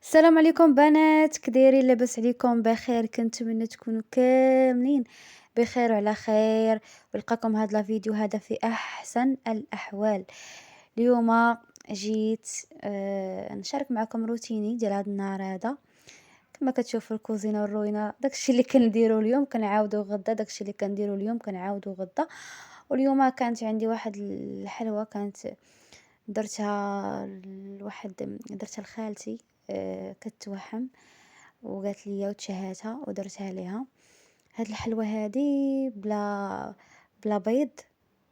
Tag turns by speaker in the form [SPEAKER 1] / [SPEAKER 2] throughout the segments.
[SPEAKER 1] السلام عليكم بنات، كدايرين؟ لاباس عليكم؟ بخير؟ كنتمنى تكونوا كاملين بخير وعلى خير، ولقاكم هذا الفيديو هذا في احسن الاحوال. اليوم جيت نشارك معكم روتيني ديال هذا النهار هذا. كما كتشوفوا الكوزينه والروينه، داكشي اللي كنديرو اليوم كنعاودو غدا، داكشي اللي كنديرو اليوم كنعاودو غدا. واليوم كانت عندي واحد الحلوى، كانت درتها لخالتي. كتوحم وقالت لي وتشهاتها ودرتها ليها. هاد الحلوى هادي بلا بيض،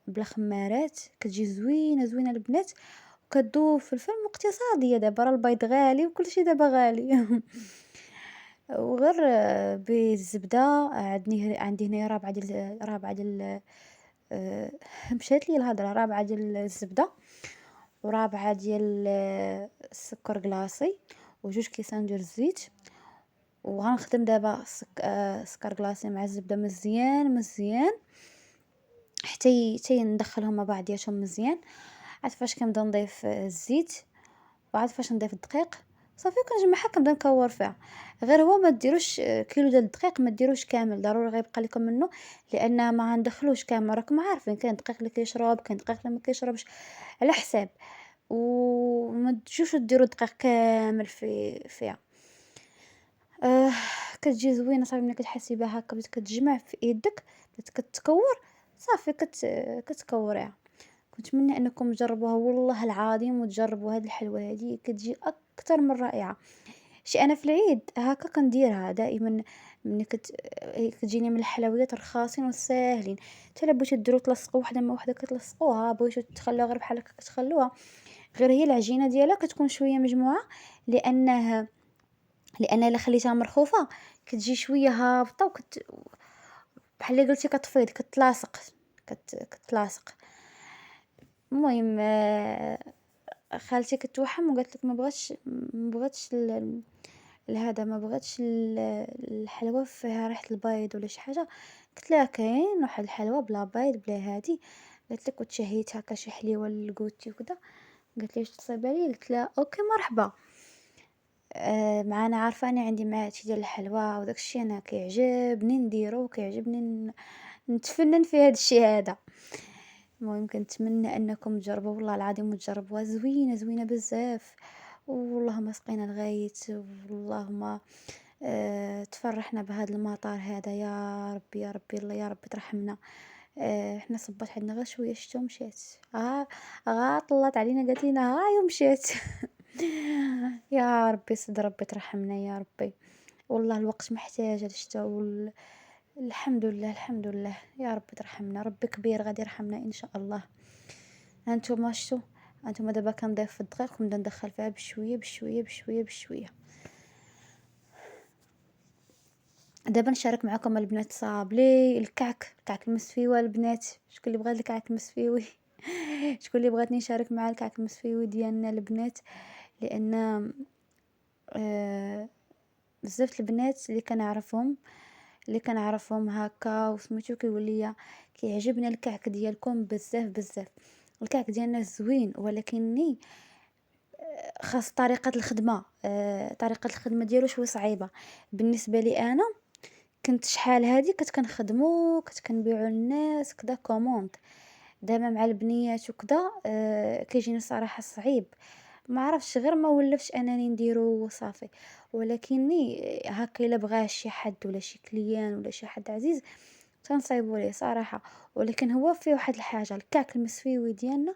[SPEAKER 1] بلا خمارات، كتجي زوينه زوينه البنات، وكتذوب في الفم، اقتصاديه. دابا راه البيض غالي وكلشي دابا غالي. وغير بالزبده. عندي هنا رابعه ديال مشات لي الهضره، رابعه ديال الزبده، ورابعه ديال السكر كلاصي، وجوج كيسان ديال الزيت. وغنخدم دابا سكر كلاصي مع الزبده مزيان مزيان حتى ندخلهم مع بعضياتهم مزيان. عاد فاش كنبدا نضيف الزيت، وعاد فاش نضيف الدقيق، صافي كنجمعها كنبدا نكور فيها. غير هو ما ديروش كيلو ديال الدقيق، ما ديروش كامل، ضروري غيبقى لكم منه، لان ما غندخلوش كامل. راكم عارفين كاين دقيق اللي كيشرب، كاين دقيق اللي ما كيشربش، على حساب. وما تجوش ديروا دقيق كامل فيها. آه كتجي زوينه صافي. ملي كتحسي بها هكا بدات كتجمع في يدك، بدات كتكور، صافي كتكوريها. كنتمنى انكم تجربوها والله العظيم، وتجربوا هاد الحلوى هادي، كتجي اكثر من رائعه. شي انا في العيد هكا كنديرها دائما. ملي كتجيني من الحلويات الرخاصين والساهلين. حتى الا بغيتو ديروا تلصقوا وحده مع وحده كتلصقوها، بغيتو تخلوها غير بحال هكا كتخلوها. غير هي العجينه ديالها كتكون شويه مجموعه، لانه لان الا خليتها مرخوفه كتجي شويه هابطه، بحال اللي قلتي كتفيض، كتلاصق، كتلاصق. المهم خالتي كتوحم وقالت لك ما بغاتش لهذا، ما بغاتش الحلوى فيها ريحه البيض ولا شي حاجه. قلت لها كاين واحد الحلوى بلا بيض بلا هادي. قالت لك وتشهيت هكا شي حليوه للكوتي وكذا. قالت لي واش تصايبه لي؟ قلت لها اوكي مرحبا. مع انا عارفه اني عندي معاتي ديال الحلوى وداك الشيء، انا كيعجبني نديرو، كيعجبني نتفنن في هذا الشيء هذا. المهم كنتمنى انكم تجربوا والله العظيم، وتجربوها زوينه زوينه بزاف. واللهم سقينا الغيث، واللهم تفرحنا بهذا المطار هذا، يا ربي يا ربي الله يا ربي ترحمنا. احنا صبات عندنا غير شويه شتا ومشات. طلات علينا قالت لنا هاي ومشات. يا ربي صد ربي ترحمنا يا ربي. والله الوقت محتاج الشتا الحمد لله الحمد لله. يا رب ترحمنا، ربي كبير غادي يرحمنا ان شاء الله. هانتوما شتو، هانتوما دابا كنضيف في الدقيق ونبدا ندخل فيها بشويه بشويه بشويه بشويه. دابا نشارك معكم البنات صابلي الكعك المسفيوه. البنات شكون اللي بغى الكعك المسفيوي؟ شكون اللي بغاتني نشارك مع الكعك المسفيوي ديالنا البنات؟ لان آه بزاف البنات اللي كنعرفهم هكا وسميتو كيقول لي كيعجبنا الكعك ديالكم بزاف بزاف. الكعك ديالنا زوين، ولكني خاص طريقه الخدمه ديالو شويه صعيبه بالنسبه لي انا. كنت شحال هادي كنت كنخدمو، كنت كنبيعو للناس كدا كوموند. دابا مع البنيات وكدا كيجيني صراحه صعيب. ما عرفتش، غير ما ولفتش انني نديرو وصافي. ولكني هكا الا بغاه شي حد ولا شي كليان ولا شي حد عزيز تنصايبو ليه صراحه. ولكن هو فيه واحد الحاجه، الكعك المسفيوي ديالنا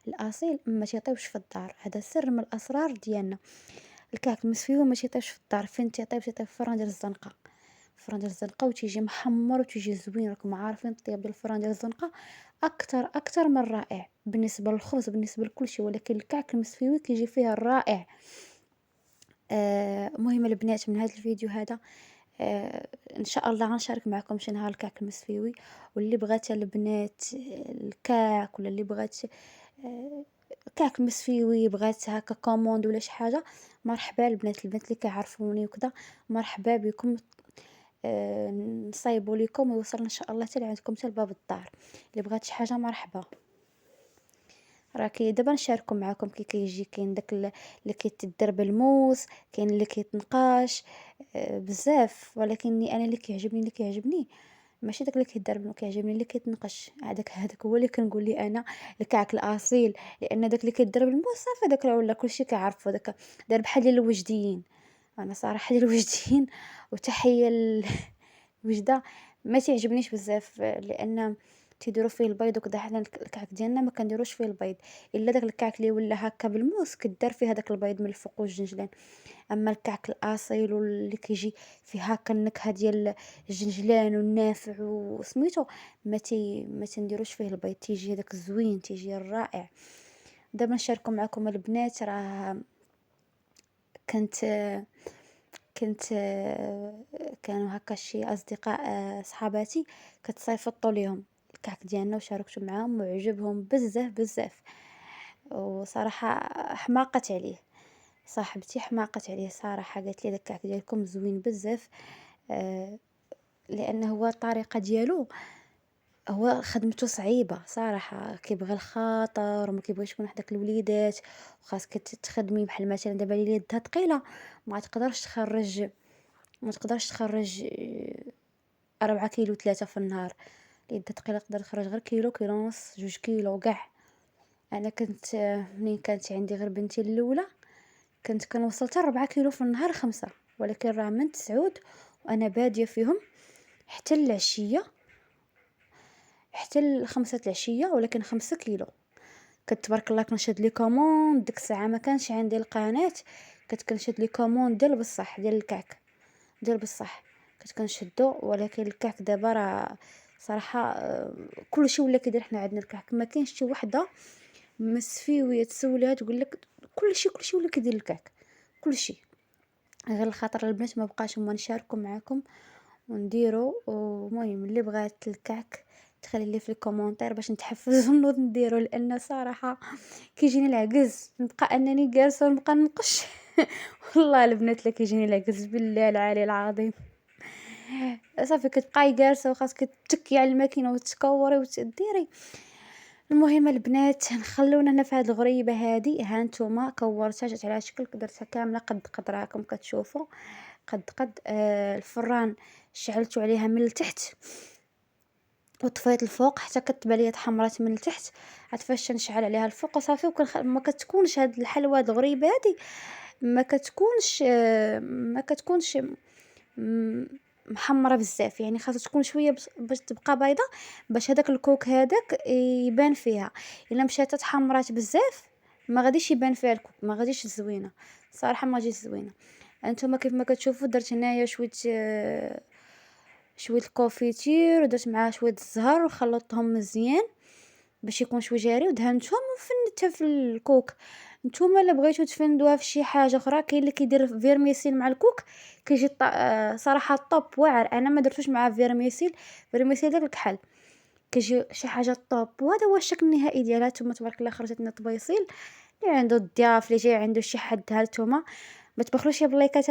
[SPEAKER 1] الاصيل ما تيطيبش في الدار. هذا سر من الاسرار ديالنا. الكعك المسفيوي ما تيطيبش في الدار. فين تيطيب؟ تيطيب في الفران ديال الزنقه. الفران ديال الزنقه وتيجي محمر وتيجي زوين. راكم عارفين الطياب ديال الفران ديال الزنقه اكثر من رائع بالنسبه للخبز، بالنسبه لكل شيء. ولكن الكعك المسفيوي كيجي فيه الرائع. مهم البنات، من هذا الفيديو هذا ان شاء الله غنشارك معكم شنو ها الكعك المسفيوي. واللي بغات البنات الكعك، ولا اللي بغات آه، كعك مسفيوي، بغات هكا كوموند ولا شي حاجه، مرحبا. البنات اللي كيعرفوني وكذا، مرحبا بكم. نصايبوا لكم ويوصل ان شاء الله حتى لعندكم حتى لباب الدار. اللي بغات شي حاجه مرحبا. راكي دابا نشاركو معاكم كي كيجي كاين داك اللي كيتدار بالموس، كاين اللي كيتنقاش، بزاف. ولكني انا اللي كيعجبني ماشي داك اللي كيدار كيعجبني اللي كيتنقش. هذاك هو اللي كنقول لي انا الكعك الاصيل. لان داك اللي كيدار بالموس صافي داك ولا كلشي كيعرفو داك، دار بحال ديال الوجديين. انا صراحه ديال الوجديين وتحيه الوجده ما تيعجبنيش بزاف، لان تيديروا فيه البيض وكذا. حنا الكعك ديالنا ما كنديروش فيه البيض، الا داك الكعك اللي ولا هكا بالموس كدار فيه هذاك البيض من الفوق والجنجلان. اما الكعك الاصيل واللي كيجي فيه هكا النكهه ديال الجنجلان والنافع وسميتو، ما تنديروش فيه البيض. تيجي هذاك الزوين، تيجي الرائع. دابا نشاركوا معكم البنات. راه كنت كنت كانوا هكا شي اصدقاء صحاباتي كتصيفطوا ليهم الكعك ديالنا وشاركته معاهم وعجبهم بزاف بزاف. وصراحه حماقت عليه، صاحبتي حماقت عليه صراحه، قالت لي داك الكعك ديالكم زوين بزاف. آه، لانه هو الطريقه ديالو، هو خدمته صعيبه صراحه، كيبغي الخاطر وما كيبغيش يكون وحدك الوليدات. وخاصك تخدمي بحال مثلا دابا اللي يدها ثقيله ما تقدرش تخرج 4 كيلو 3 في النهار. اللي يدها ثقيله تقدر تخرج غير كيلو، كيلو ونص، 2 كيلو كاع. انا كنت منين كانت عندي غير بنتي الاولى كنت كنوصل حتى 4 كيلو في النهار، 5. ولكن راه من تسعود وانا باديه فيهم حتى العشيه، حتى ل5 العشيه، ولكن 5 كيلو. كنت تبارك الله كنشد لي كوموند ديك الساعه، ما كانش عندي القناه. كنت كنشد لي كوموند ديال بصح ديال الكعك ديال بصح كنت كنشدو. ولكن الكعك دابا راه صراحه كلشي ولا كيدير. حنا عندنا الكعك ما كاينش شي وحده مسفيويه تسولها تقول لك كلشي ولا كيدير الكعك كلشي. غير الخاطر البنات ما بقاش هما نشاركوا معاكم ونديرو. ومهم اللي بغات الكعك تخلي لي في الكومونتير باش نتحفز ونوض نديرو. لان صراحه كيجيني العجز نبقى انني جالسه ونبقى ننقش. والله البنات لا كيجيني العجز بالله العلي العظيم. صافي كتبقاي جالسه وخاصك تكي على الماكينه وتكوري وتديري. المهم البنات نخلونا هنا في هذه الغريبه هذه. ها نتوما كورتها جات على شكل درتها كامله قد راكم كتشوفوا قد الفران شعلته عليها من التحت وطفيت الفوق حتى كتبان لي تحمرات من التحت. عاد فاش نشعل عليها الفوق وصافي. ما كتكونش هاد الحلوى هاد الغريبه هادي ما كتكونش محمره بزاف. يعني خاصها تكون شويه باش تبقى بيضه، باش هذاك الكوك هذاك يبان فيها. الا مشات تحمرات بزاف ما غاديش يبان فيها الكوك، ما غاديش زوينه صراحه، ما غاديش زوينه. انتما كيف ما كتشوفوا درت هنايا شويه الكونفيتير ودرت معاه شويه الزهر وخلطتهم مزيان باش يكون شويه جاري ودهنتهم وفندتها في الكوك. نتوما الا بغيتو تفندوها في شي حاجه اخرى كاين اللي كيدير فيرميسيل مع الكوك كيجي صراحه طوب واعر. انا ما درتوش مع فيرميسيل داك الكحل كيجي شي حاجه طوب. وهذا هو الشكل النهائي ديالها. نتوما تبارك الله خرجت لنا طبيصيل. اللي عنده الضياف اللي جاي عنده شي حد هانتوما ما تبخلوش يا بلايكات.